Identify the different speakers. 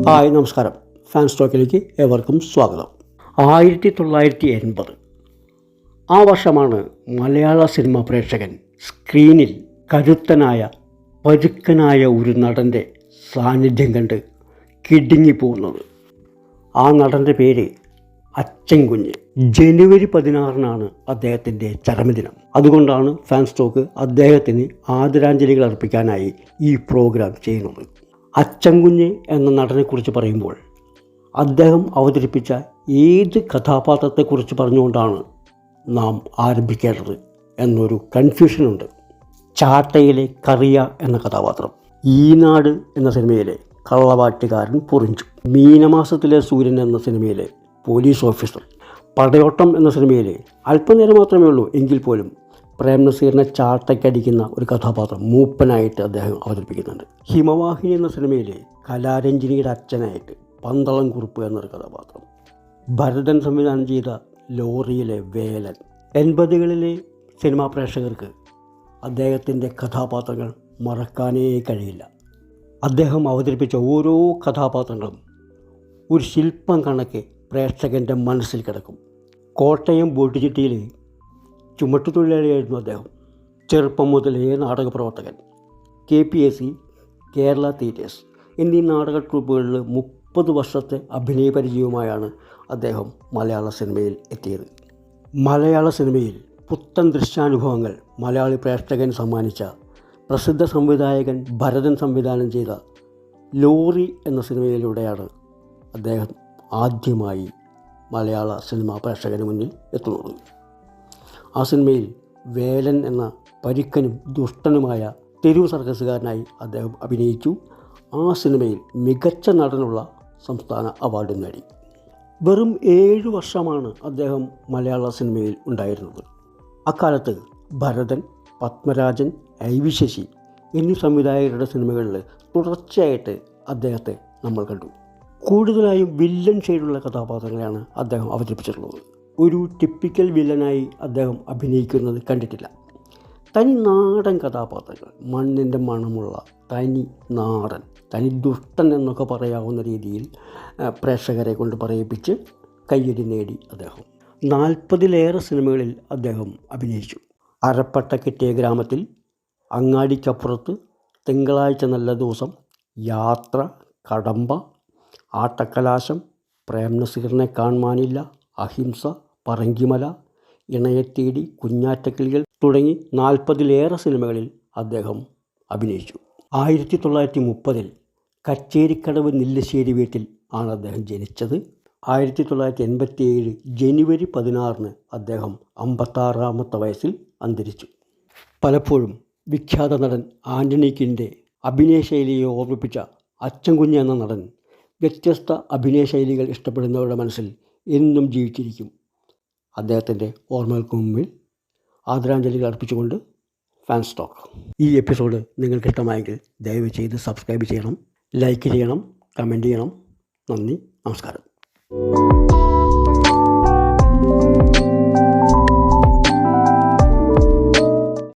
Speaker 1: Hi, നമസ്കാരം. Fan സ്റ്റോക്കിലേക്ക് ഏവർക്കും സ്വാഗതം. 1980 ആ വർഷമാണ് മലയാള സിനിമ പ്രേക്ഷകൻ സ്ക്രീനിൽ കരുത്തനായ പരുക്കനായ ഒരു നടൻ്റെ സാന്നിധ്യം കണ്ട് കിടുങ്ങിപ്പോകുന്നത്. ആ നടൻ്റെ പേര് അച്ചൻ കുഞ്ഞ്. ജനുവരി 16 അദ്ദേഹത്തിൻ്റെ ചരമദിനം. അതുകൊണ്ടാണ് ഫാൻ സ്റ്റോക്ക് അദ്ദേഹത്തിന് ആദരാഞ്ജലികൾ അർപ്പിക്കാനായി ഈ പ്രോഗ്രാം ചെയ്യുന്നത്. അച്ചൻ കുഞ്ഞ് എന്ന നടനെക്കുറിച്ച് പറയുമ്പോൾ അദ്ദേഹം അവതരിപ്പിച്ച ഏത് കഥാപാത്രത്തെക്കുറിച്ച് പറഞ്ഞുകൊണ്ടാണ് നാം ആരംഭിക്കേണ്ടത് എന്നൊരു കൺഫ്യൂഷനുണ്ട്. ചാട്ടയിലെ കറിയ എന്ന കഥാപാത്രം, ഈനാട് എന്ന സിനിമയിലെ കള്ളവാറ്റുകാരൻ പൊറിഞ്ചു, മീനമാസത്തിലെ സൂര്യൻ എന്ന സിനിമയിലെ പോലീസ് ഓഫീസർ, പടയോട്ടം എന്ന സിനിമയിലെ അല്പനേരം മാത്രമേ ഉള്ളൂ എങ്കിൽ പോലും പ്രേം നസീറിനെ ചാട്ടയ്ക്കടിക്കുന്ന ഒരു കഥാപാത്രം മൂപ്പനായിട്ട് അദ്ദേഹം അവതരിപ്പിക്കുന്നുണ്ട്. ഹിമവാഹിനി എന്ന സിനിമയിലെ കലാരഞ്ജിനിയുടെ അച്ഛനായിട്ട് പന്തളം കുറുപ്പ് എന്നൊരു കഥാപാത്രം, ഭരതൻ സംവിധാനം ചെയ്ത ലോറിയിലെ വേലൻ. 80കളിലെ സിനിമാ പ്രേക്ഷകർക്ക് അദ്ദേഹത്തിൻ്റെ കഥാപാത്രങ്ങൾ മറക്കാനേ കഴിയില്ല. അദ്ദേഹം അവതരിപ്പിച്ച ഓരോ കഥാപാത്രങ്ങളും ഒരു ശില്പം കണക്കെ പ്രേക്ഷകൻ്റെ മനസ്സിൽ കിടക്കും. കോട്ടയം ബോട്ടുചിട്ടിയിൽ ചുമട്ടുതൊഴിലാളിയായിരുന്നു അദ്ദേഹം. ചെറുപ്പം മുതലേ നാടക പ്രവർത്തകൻ. KPSC, കേരള തിയേറ്റേഴ്സ് എന്നീ നാടക ട്രൂപ്പുകളിൽ 30 വർഷത്തെ അഭിനയ പരിചയവുമായാണ് അദ്ദേഹം മലയാള സിനിമയിൽ എത്തിയത്. മലയാള സിനിമയിൽ പുത്തൻ ദൃശ്യാനുഭവങ്ങൾ മലയാളി പ്രേക്ഷകൻ സമ്മാനിച്ച പ്രസിദ്ധ സംവിധായകൻ ഭരതൻ സംവിധാനം ചെയ്ത ലോറി എന്ന സിനിമയിലൂടെയാണ് അദ്ദേഹം ആദ്യമായി മലയാള സിനിമാ പ്രേക്ഷകന് മുന്നിൽ എത്തുന്നത്. ആ സിനിമയിൽ വേലൻ എന്ന പരുക്കനും ദുഷ്ടനുമായ തെരുവ് സർക്കസുകാരനായി അദ്ദേഹം അഭിനയിച്ചു. ആ സിനിമയിൽ മികച്ച നടനുള്ള സംസ്ഥാന അവാർഡും നേടി. വെറും 7 വർഷമാണ് അദ്ദേഹം മലയാള സിനിമയിൽ ഉണ്ടായിരുന്നത്. അക്കാലത്ത് ഭരതൻ, പത്മരാജൻ, IV ശശി എന്നീ സംവിധായകരുടെ സിനിമകളിൽ തുടർച്ചയായിട്ട് അദ്ദേഹത്തെ നമ്മൾ കണ്ടു. കൂടുതലായും വില്ലൻ ഷെയ്ഡുള്ള കഥാപാത്രങ്ങളെയാണ് അദ്ദേഹം അവതരിപ്പിച്ചിട്ടുള്ളത്. ഒരു ടിപ്പിക്കൽ വില്ലനായി അദ്ദേഹം അഭിനയിക്കുന്നത് കണ്ടിട്ടില്ല. തനി നാടൻ കഥാപാത്രങ്ങൾ, മണ്ണിൻ്റെ മണമുള്ള തനി നാടൻ, തനി ദുഷ്ടൻ എന്നൊക്കെ പറയാവുന്ന രീതിയിൽ പ്രേക്ഷകരെ കൊണ്ട് പറയിപ്പിച്ച് കയ്യടി നേടി അദ്ദേഹം. 40ലേറെ സിനിമകളിൽ അദ്ദേഹം അഭിനയിച്ചു. അരപ്പട്ട കിട്ടിയ ഗ്രാമത്തിൽ, അങ്ങാടിക്കപ്പുറത്ത്, തിങ്കളാഴ്ച നല്ല ദിവസം, യാത്ര, കടമ്പ, ആട്ടക്കലാശം, പ്രേം നസീറിനെ കാണാനില്ല, അഹിംസ, പറങ്കിമല, ഇണയെത്തേടി, കുഞ്ഞാറ്റക്കിളികൾ തുടങ്ങി 40ലേറെ സിനിമകളിൽ അദ്ദേഹം അഭിനയിച്ചു. 1930 കച്ചേരിക്കടവ് നെല്ലിശ്ശേരി വീട്ടിൽ ആണ് അദ്ദേഹം ജനിച്ചത്. 1987 ജനുവരി 16 അദ്ദേഹം 56ാമത്തെ വയസ്സിൽ അന്തരിച്ചു. പലപ്പോഴും വിഖ്യാത നടൻ ആൻ്റണിക്കിൻ്റെ അഭിനയശൈലിയെ ഓർമ്മിപ്പിച്ച അച്ചൻ കുഞ്ഞ് എന്ന നടൻ വ്യത്യസ്ത അഭിനയശൈലികൾ ഇഷ്ടപ്പെടുന്നവരുടെ മനസ്സിൽ എന്നും ജീവിച്ചിരിക്കും. അദ്ദേഹത്തിൻ്റെ ഓർമ്മകൾക്ക് മുമ്പിൽ ആദരാഞ്ജലികൾ അർപ്പിച്ചുകൊണ്ട് ഫാൻ സ്റ്റോക്ക്. ഈ എപ്പിസോഡ് നിങ്ങൾക്ക് ഇഷ്ടമായെങ്കിൽ ദയവ് ചെയ്ത് സബ്സ്ക്രൈബ് ചെയ്യണം, ലൈക്ക് ചെയ്യണം, കമൻറ്റ് ചെയ്യണം. നന്ദി, നമസ്കാരം.